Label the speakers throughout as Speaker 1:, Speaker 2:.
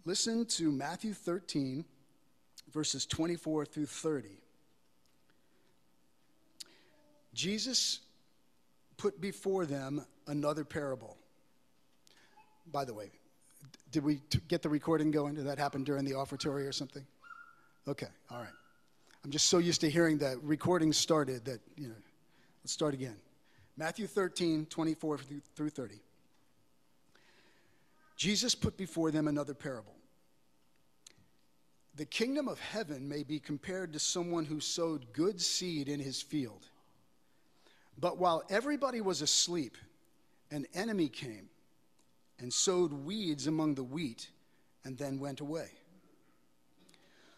Speaker 1: Listen to Matthew 13, verses 24 through 30. Jesus put before them another parable. By the way, did we get the recording going? Did that happen during the offertory or something? Okay, all right. I'm just so used to hearing that recording started that, let's start again. Matthew 13, 24 through 30. Jesus put before them another parable. The kingdom of heaven may be compared to someone who sowed good seed in his field. But while everybody was asleep, an enemy came and sowed weeds among the wheat and then went away.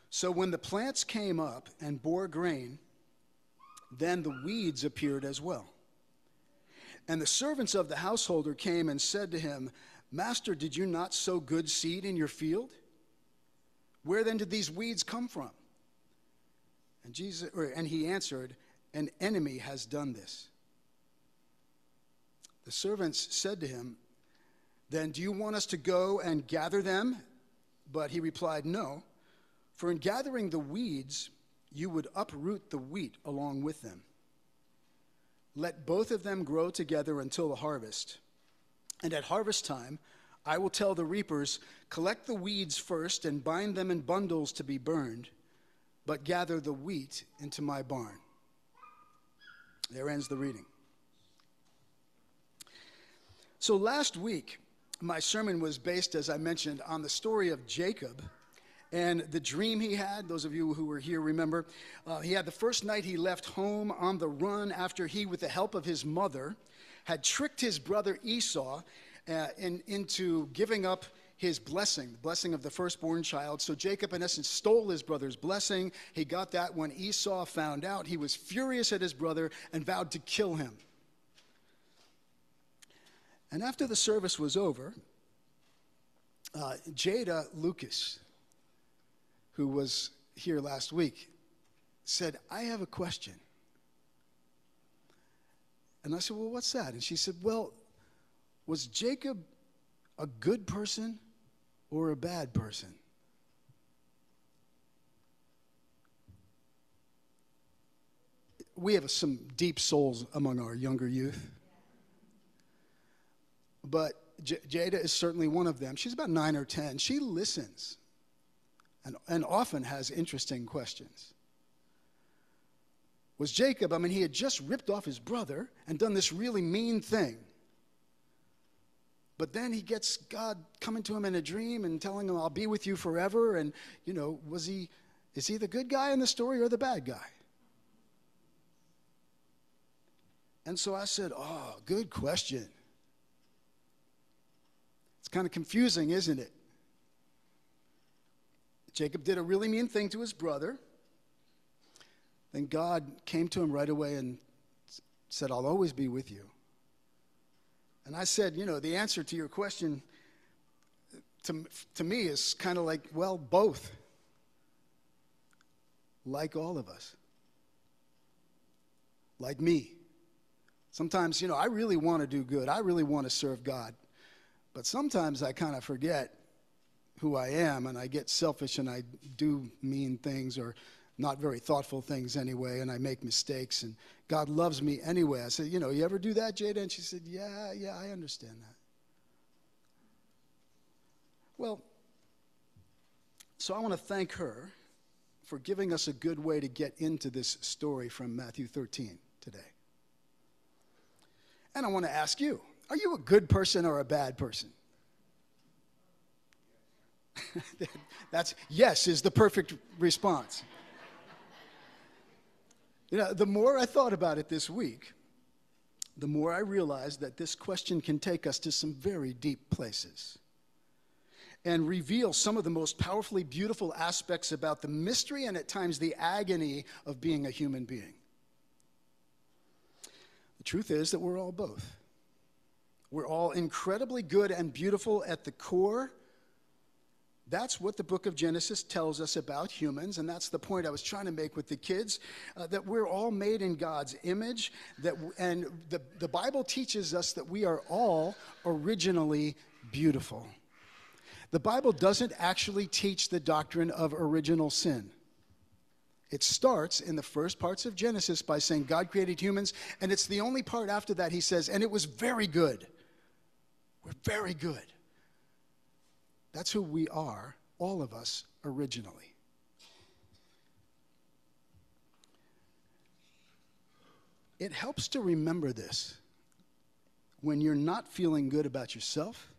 Speaker 1: So when the plants came up and bore grain, then the weeds appeared as well. And the servants of the householder came and said to him, "Master, did you not sow good seed in your field? Where then did these weeds come from?" And he answered, "An enemy has done this." The servants said to him, "Then do you want us to go and gather them?" But he replied, "No, for in gathering the weeds, you would uproot the wheat along with them. Let both of them grow together until the harvest. And at harvest time, I will tell the reapers, collect the weeds first and bind them in bundles to be burned, but gather the wheat into my barn." There ends the reading. So last week, my sermon was based, as I mentioned, on the story of Jacob and the dream he had. Those of you who were here remember. He had the first night he left home on the run after he, with the help of his mother, had tricked his brother Esau into giving up his blessing, the blessing of the firstborn child. So Jacob, in essence, stole his brother's blessing. He got that when Esau found out. He was furious at his brother and vowed to kill him. And after the service was over, Jada Lucas, who was here last week, said, "I have a question." And I said, "Well, what's that?" And she said, "Well, was Jacob a good person or a bad person?" We have some deep souls among our younger youth. But Jada is certainly one of them. She's about 9 or 10. She listens and often has interesting questions. Was Jacob, he had just ripped off his brother and done this really mean thing. But then he gets God coming to him in a dream and telling him, "I'll be with you forever." And, is he the good guy in the story or the bad guy? And so I said, "Oh, good question." It's kind of confusing, isn't it? Jacob did a really mean thing to his brother. Then God came to him right away and said, "I'll always be with you." And I said, the answer to your question to me is kind of like, well, both. Like all of us. Like me. Sometimes, I really want to do good. I really want to serve God. But sometimes I kind of forget who I am, and I get selfish, and I do mean things or not very thoughtful things anyway, and I make mistakes, and God loves me anyway. I said, "You ever do that, Jada?" And she said, yeah, I understand that. Well, so I want to thank her for giving us a good way to get into this story from Matthew 13 today. And I want to ask you, are you a good person or a bad person? That's yes is the perfect response. The more I thought about it this week, the more I realized that this question can take us to some very deep places and reveal some of the most powerfully beautiful aspects about the mystery and at times the agony of being a human being. The truth is that we're all both. We're all incredibly good and beautiful at the core. That's what the book of Genesis tells us about humans, and that's the point I was trying to make with the kids, that we're all made in God's image, and the Bible teaches us that we are all originally beautiful. The Bible doesn't actually teach the doctrine of original sin. It starts in the first parts of Genesis by saying God created humans, and it's the only part after that he says, and it was very good. We're very good. That's who we are, all of us, originally. It helps to remember this when you're not feeling good about yourself,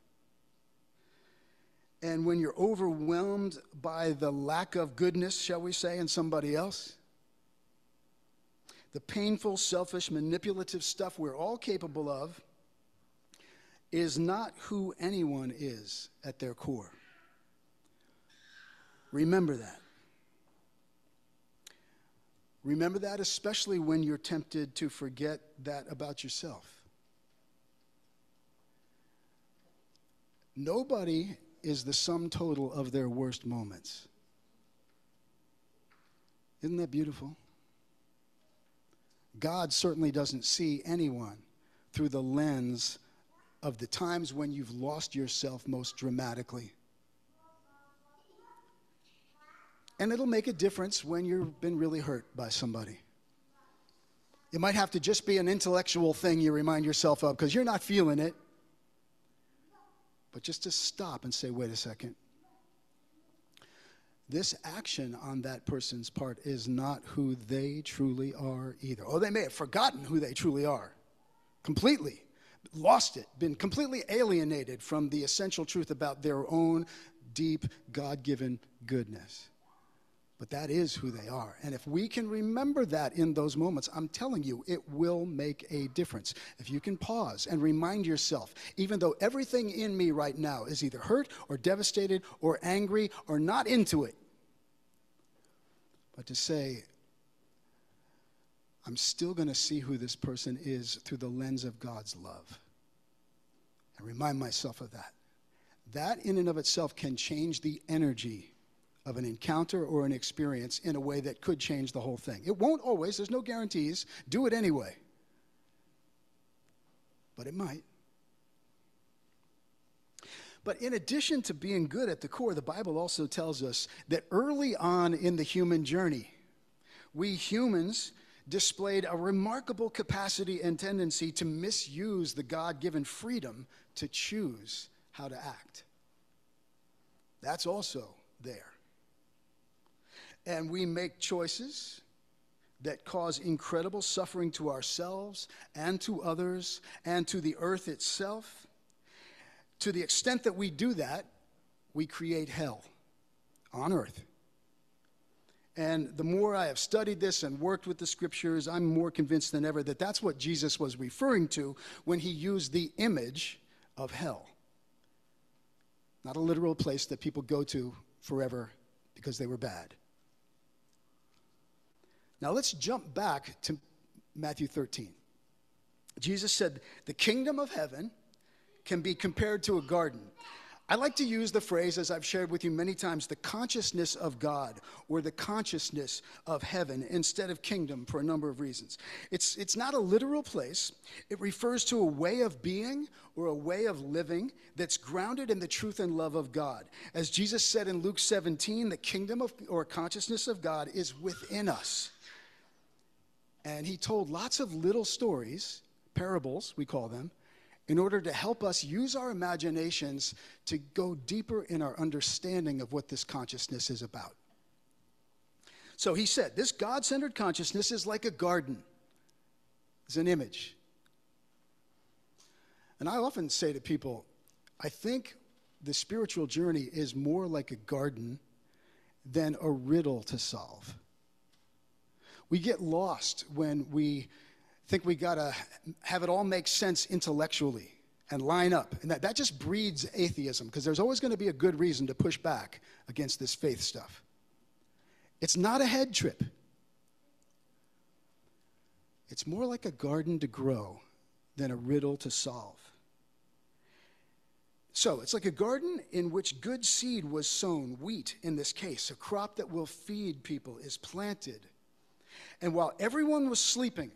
Speaker 1: and when you're overwhelmed by the lack of goodness, shall we say, in somebody else. The painful, selfish, manipulative stuff we're all capable of is not who anyone is at their core. Remember that. Remember that, especially when you're tempted to forget that about yourself. Nobody is the sum total of their worst moments. Isn't that beautiful? God certainly doesn't see anyone through the lens of the times when you've lost yourself most dramatically. And it'll make a difference when you've been really hurt by somebody. It might have to just be an intellectual thing you remind yourself of because you're not feeling it. But just to stop and say, wait a second. This action on that person's part is not who they truly are either. Oh, they may have forgotten who they truly are. Completely. Lost it. Been completely alienated from the essential truth about their own deep, God-given goodness. But that is who they are. And if we can remember that in those moments, I'm telling you, it will make a difference. If you can pause and remind yourself, even though everything in me right now is either hurt or devastated or angry or not into it, but to say, I'm still going to see who this person is through the lens of God's love. And remind myself of that. That in and of itself can change the energy of an encounter or an experience in a way that could change the whole thing. It won't always. There's no guarantees. Do it anyway. But it might. But in addition to being good at the core, the Bible also tells us that early on in the human journey, we humans displayed a remarkable capacity and tendency to misuse the God-given freedom to choose how to act. That's also there. And we make choices that cause incredible suffering to ourselves and to others and to the earth itself. To the extent that we do that, we create hell on earth. And the more I have studied this and worked with the scriptures, I'm more convinced than ever that that's what Jesus was referring to when he used the image of hell. Not a literal place that people go to forever because they were bad. Now let's jump back to Matthew 13. Jesus said, the kingdom of heaven can be compared to a garden. I like to use the phrase, as I've shared with you many times, the consciousness of God or the consciousness of heaven instead of kingdom for a number of reasons. It's not a literal place. It refers to a way of being or a way of living that's grounded in the truth and love of God. As Jesus said in Luke 17, the kingdom of or consciousness of God is within us. And he told lots of little stories, parables we call them, in order to help us use our imaginations to go deeper in our understanding of what this consciousness is about. So he said, this God-centered consciousness is like a garden. It's an image. And I often say to people, I think the spiritual journey is more like a garden than a riddle to solve. We get lost when we think we got to have it all make sense intellectually and line up. And that just breeds atheism because there's always going to be a good reason to push back against this faith stuff. It's not a head trip. It's more like a garden to grow than a riddle to solve. So it's like a garden in which good seed was sown, wheat in this case, a crop that will feed people is planted. And while everyone was sleeping,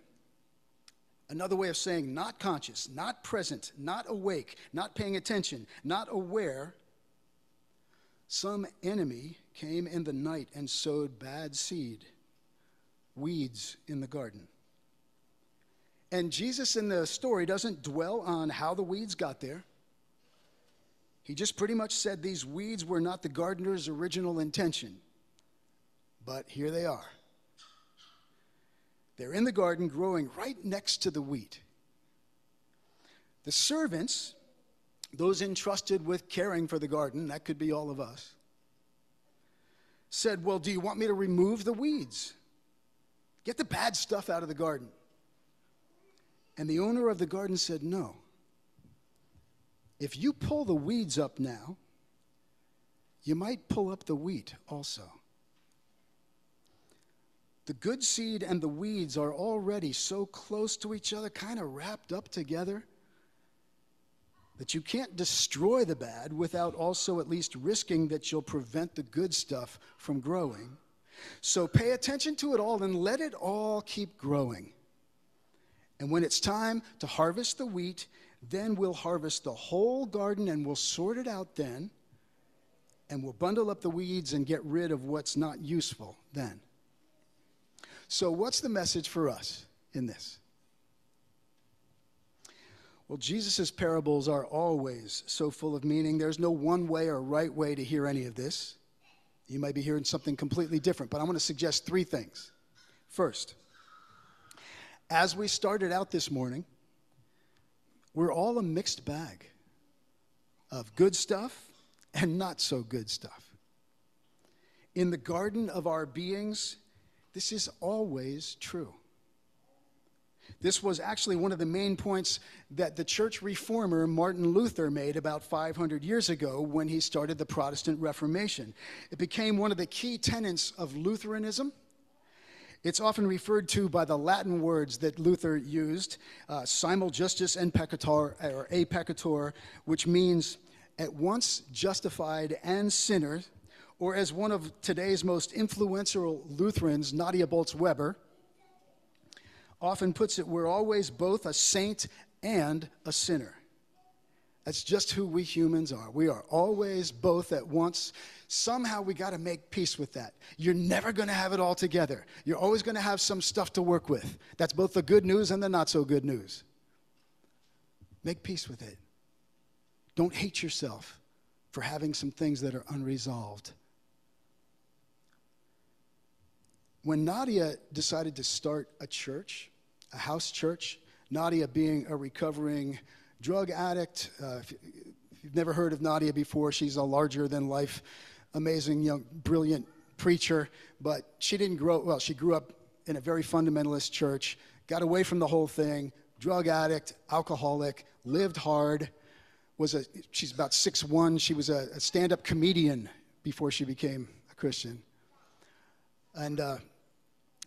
Speaker 1: another way of saying not conscious, not present, not awake, not paying attention, not aware, some enemy came in the night and sowed bad seed, weeds in the garden. And Jesus in the story doesn't dwell on how the weeds got there. He just pretty much said these weeds were not the gardener's original intention. But here they are. They're in the garden growing right next to the wheat. The servants, those entrusted with caring for the garden, that could be all of us, said, well, do you want me to remove the weeds? Get the bad stuff out of the garden. And the owner of the garden said, no. If you pull the weeds up now, you might pull up the wheat also. The good seed and the weeds are already so close to each other, kind of wrapped up together, that you can't destroy the bad without also at least risking that you'll prevent the good stuff from growing. So pay attention to it all and let it all keep growing. And when it's time to harvest the wheat, then we'll harvest the whole garden and we'll sort it out then. And we'll bundle up the weeds and get rid of what's not useful then. So what's the message for us in this? Well, Jesus' parables are always so full of meaning. There's no one way or right way to hear any of this. You might be hearing something completely different, but I want to suggest three things. First, as we started out this morning, we're all a mixed bag of good stuff and not so good stuff. In the garden of our beings, this is always true. This was actually one of the main points that the church reformer Martin Luther made about 500 years ago when he started the Protestant Reformation. It became one of the key tenets of Lutheranism. It's often referred to by the Latin words that Luther used, simul justus and peccator, or a peccator, which means at once justified and sinner, or as one of today's most influential Lutherans, Nadia Bolz-Weber, often puts it, we're always both a saint and a sinner. That's just who we humans are. We are always both at once. Somehow we got to make peace with that. You're never going to have it all together. You're always going to have some stuff to work with. That's both the good news and the not so good news. Make peace with it. Don't hate yourself for having some things that are unresolved. When Nadia decided to start a church, a house church, Nadia being a recovering drug addict. If you've never heard of Nadia before, she's a larger-than-life, amazing, young, brilliant preacher. But she didn't grow, well, she grew up in a very fundamentalist church, got away from the whole thing, drug addict, alcoholic, lived hard, she's about 6'1". She was a stand-up comedian before she became a Christian. And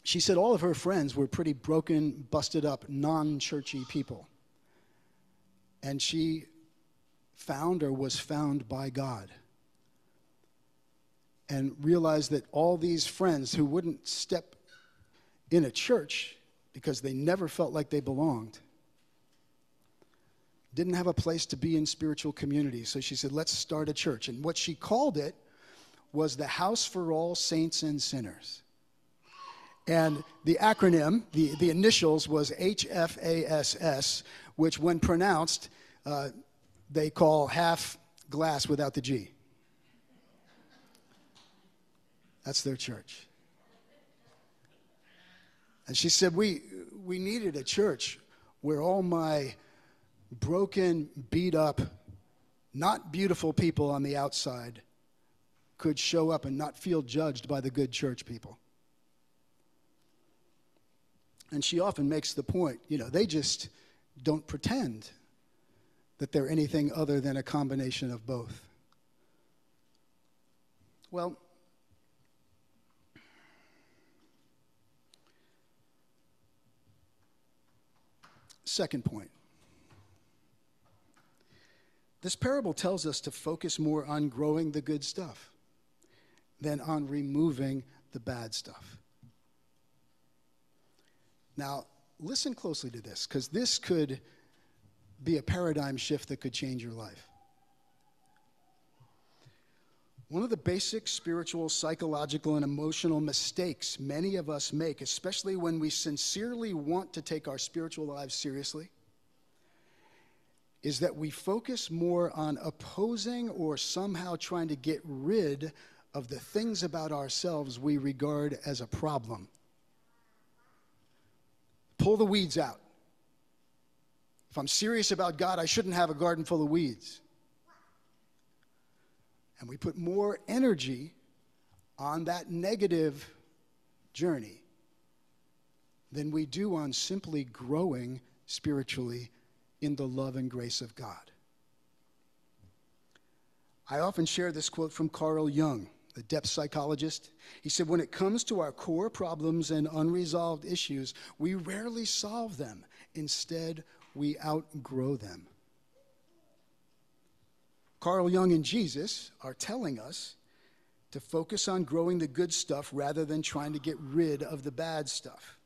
Speaker 1: she said all of her friends were pretty broken, busted up, non-churchy people. And she found or was found by God and realized that all these friends who wouldn't step in a church because they never felt like they belonged didn't have a place to be in spiritual community. So she said, let's start a church. And what she called it was the House for All Saints and Sinners. And the acronym, the initials was HFASS, which when pronounced, they call half glass without the G. That's their church. And she said, we needed a church where all my broken, beat up, not beautiful people on the outside could show up and not feel judged by the good church people. And she often makes the point, they just don't pretend that they're anything other than a combination of both. Well, second point. This parable tells us to focus more on growing the good stuff than on removing the bad stuff. Now, listen closely to this, because this could be a paradigm shift that could change your life. One of the basic spiritual, psychological, and emotional mistakes many of us make, especially when we sincerely want to take our spiritual lives seriously, is that we focus more on opposing or somehow trying to get rid of the things about ourselves we regard as a problem. Pull the weeds out. If I'm serious about God, I shouldn't have a garden full of weeds. And we put more energy on that negative journey than we do on simply growing spiritually in the love and grace of God. I often share this quote from Carl Jung, the depth psychologist. He said, when it comes to our core problems and unresolved issues, we rarely solve them. Instead, we outgrow them. Carl Jung and Jesus are telling us to focus on growing the good stuff rather than trying to get rid of the bad stuff.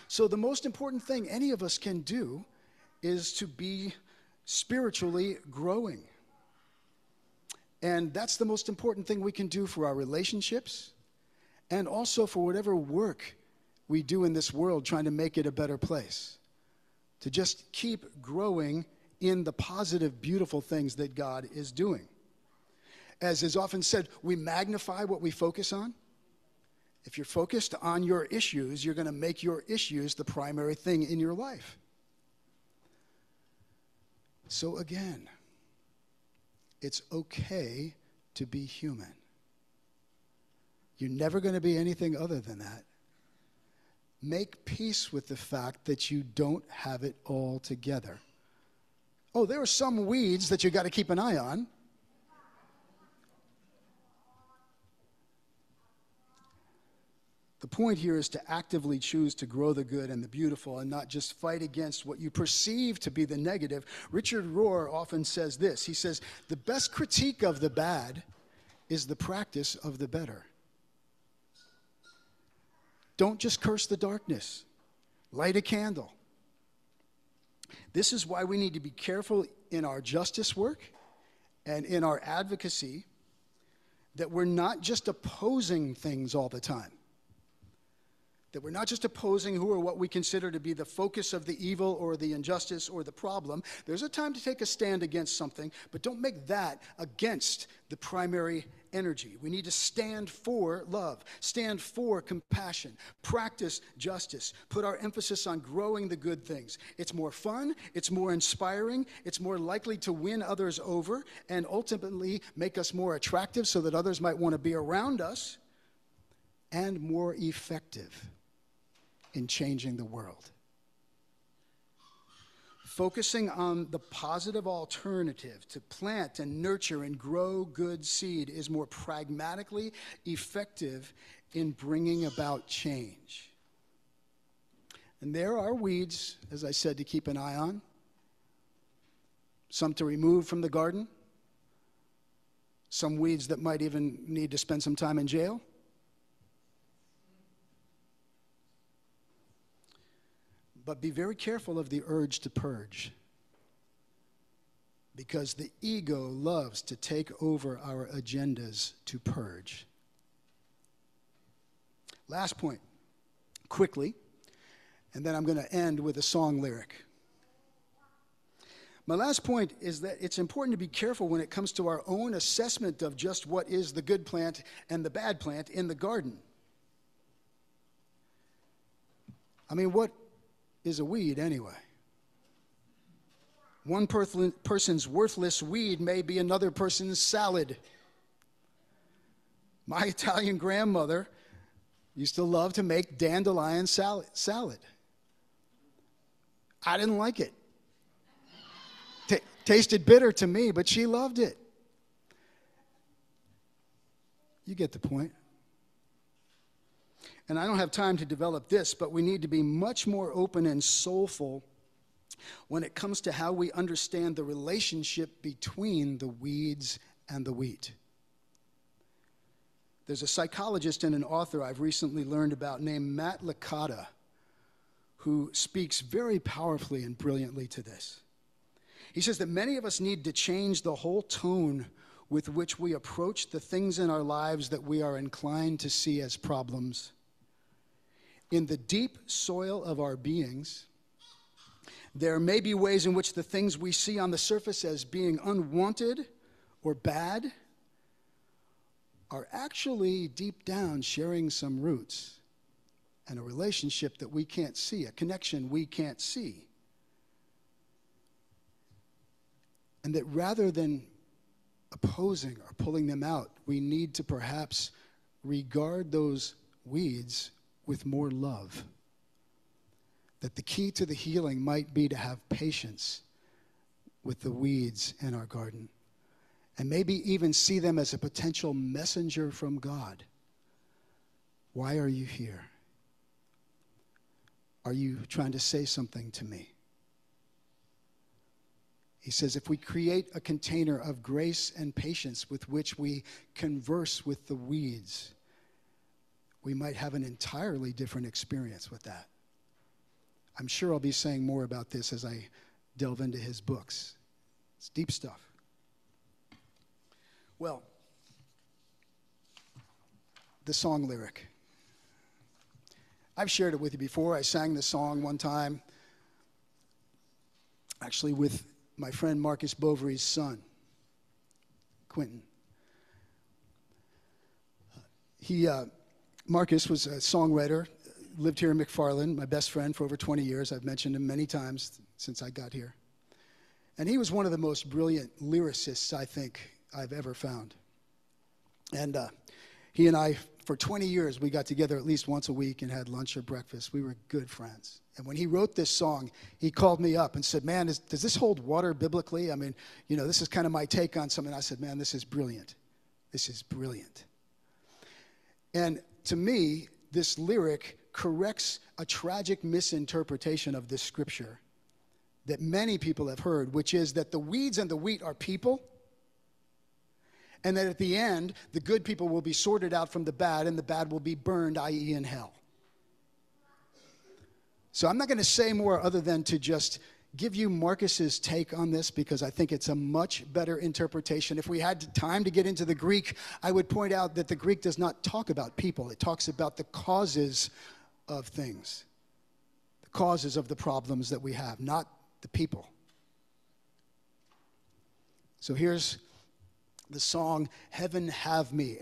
Speaker 1: So the most important thing any of us can do is to be spiritually growing. And that's the most important thing we can do for our relationships and also for whatever work we do in this world trying to make it a better place. To just keep growing in the positive, beautiful things that God is doing. As is often said, we magnify what we focus on. If you're focused on your issues, you're going to make your issues the primary thing in your life. So again, it's okay to be human. You're never going to be anything other than that. Make peace with the fact that you don't have it all together. Oh, there are some weeds that you got to keep an eye on. The point here is to actively choose to grow the good and the beautiful and not just fight against what you perceive to be the negative. Richard Rohr often says this. He says, the best critique of the bad is the practice of the better. Don't just curse the darkness. Light a candle. This is why we need to be careful in our justice work and in our advocacy that we're not just opposing things all the time. That we're not just opposing who or what we consider to be the focus of the evil or the injustice or the problem. There's a time to take a stand against something, but don't make that against the primary energy. We need to stand for love, stand for compassion, practice justice, put our emphasis on growing the good things. It's more fun, it's more inspiring, it's more likely to win others over, and ultimately make us more attractive so that others might want to be around us, and more effective in changing the world. Focusing on the positive alternative to plant and nurture and grow good seed is more pragmatically effective in bringing about change. And there are weeds, as I said, to keep an eye on. Some to remove from the garden. Some weeds that might even need to spend some time in jail. But be very careful of the urge to purge, because the ego loves to take over our agendas to purge. Last point, quickly, and then I'm going to end with a song lyric. My last point is that it's important to be careful when it comes to our own assessment of just what is the good plant and the bad plant in the garden. I mean, what is a weed anyway? One person's worthless weed may be another person's salad. My Italian grandmother used to love to make dandelion salad. I didn't like it. Tasted bitter to me, but she loved it. You get the point. And I don't have time to develop this, but we need to be much more open and soulful when it comes to how we understand the relationship between the weeds and the wheat. There's a psychologist and an author I've recently learned about named Matt Licata, who speaks very powerfully and brilliantly to this. He says that many of us need to change the whole tone with which we approach the things in our lives that we are inclined to see as problems. In the deep soil of our beings, there may be ways in which the things we see on the surface as being unwanted or bad are actually deep down sharing some roots and a relationship that we can't see, a connection we can't see. And that rather than opposing or pulling them out, we need to perhaps regard those weeds with more love. That the key to the healing might be to have patience with the weeds in our garden. And maybe even see them as a potential messenger from God. Why are you here? Are you trying to say something to me? He says, if we create a container of grace and patience with which we converse with the weeds, we might have an entirely different experience with that. I'm sure I'll be saying more about this as I delve into his books. It's deep stuff. Well, the song lyric. I've shared it with you before. I sang the song one time, actually with my friend Marques Bovre's son, Quentin. Marques was a songwriter, lived here in McFarland, my best friend for over 20 years. I've mentioned him many times since I got here. And he was one of the most brilliant lyricists I think I've ever found. And he and I, for 20 years, we got together at least once a week and had lunch or breakfast. We were good friends. And when he wrote this song, he called me up and said, man, does this hold water biblically? I mean, this is kind of my take on something. I said, man, this is brilliant. This is brilliant. And to me, this lyric corrects a tragic misinterpretation of this scripture that many people have heard, which is that the weeds and the wheat are people, and that at the end, the good people will be sorted out from the bad, and the bad will be burned, i.e. in hell. So I'm not going to say more other than to just give you Marcus's take on this, because I think it's a much better interpretation. If we had time to get into the Greek, I would point out that the Greek does not talk about people. It talks about the causes of things, the causes of the problems that we have, not the people. So here's the song, Heaven Have Me,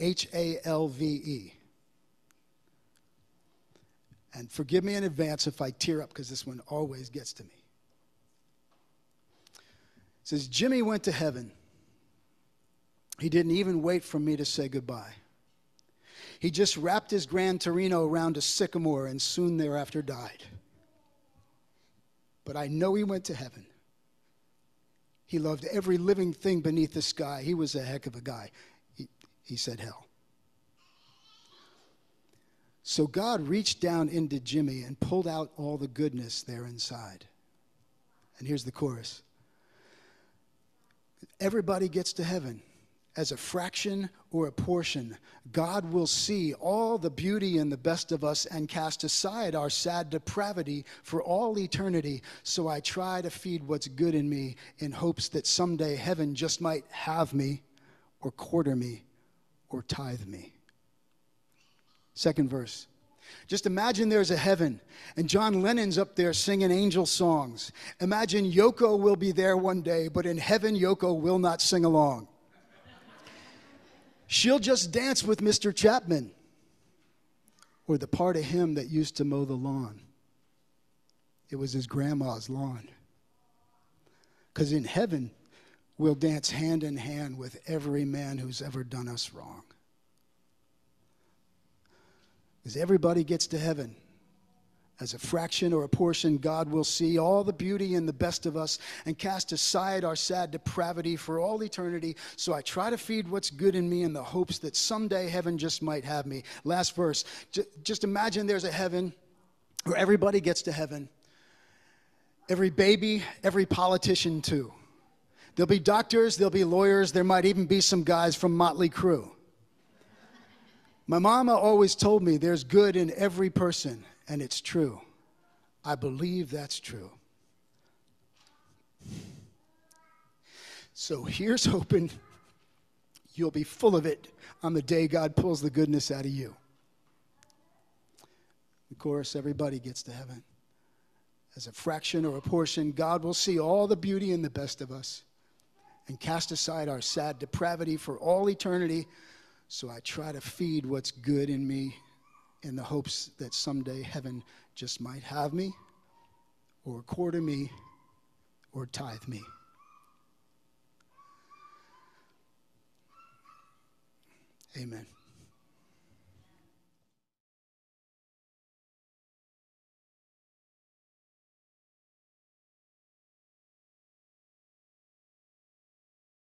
Speaker 1: Halve. And forgive me in advance if I tear up, because this one always gets to me. It says, Jimmy went to heaven. He didn't even wait for me to say goodbye. He just wrapped his Gran Torino around a sycamore and soon thereafter died. But I know he went to heaven. He loved every living thing beneath the sky. He was a heck of a guy. He said hell. So God reached down into Jimmy and pulled out all the goodness there inside. And here's the chorus. Everybody gets to heaven. As a fraction or a portion, God will see all the beauty and the best of us and cast aside our sad depravity for all eternity. So I try to feed what's good in me in hopes that someday heaven just might have me or quarter me or tithe me. Second verse. Just imagine there's a heaven and John Lennon's up there singing angel songs. Imagine Yoko will be there one day, but in heaven Yoko will not sing along. She'll just dance with Mr. Chapman or the part of him that used to mow the lawn. It was his grandma's lawn. Because in heaven, we'll dance hand in hand with every man who's ever done us wrong. Because everybody gets to heaven. As a fraction or a portion, God will see all the beauty and the best of us and cast aside our sad depravity for all eternity. So I try to feed what's good in me in the hopes that someday heaven just might have me. Last verse. Just imagine there's a heaven where everybody gets to heaven. Every baby, every politician too. There'll be doctors, there'll be lawyers, there might even be some guys from Motley Crue. My mama always told me there's good in every person. And it's true. I believe that's true. So here's hoping You'll be full of it on the day God pulls the goodness out of you. Of course, everybody gets to heaven. As a fraction or a portion, God will see all the beauty in the best of us and cast aside our sad depravity for all eternity. So I try to feed what's good in me in the hopes that someday heaven just might have me, or quarter me, or tithe me. Amen.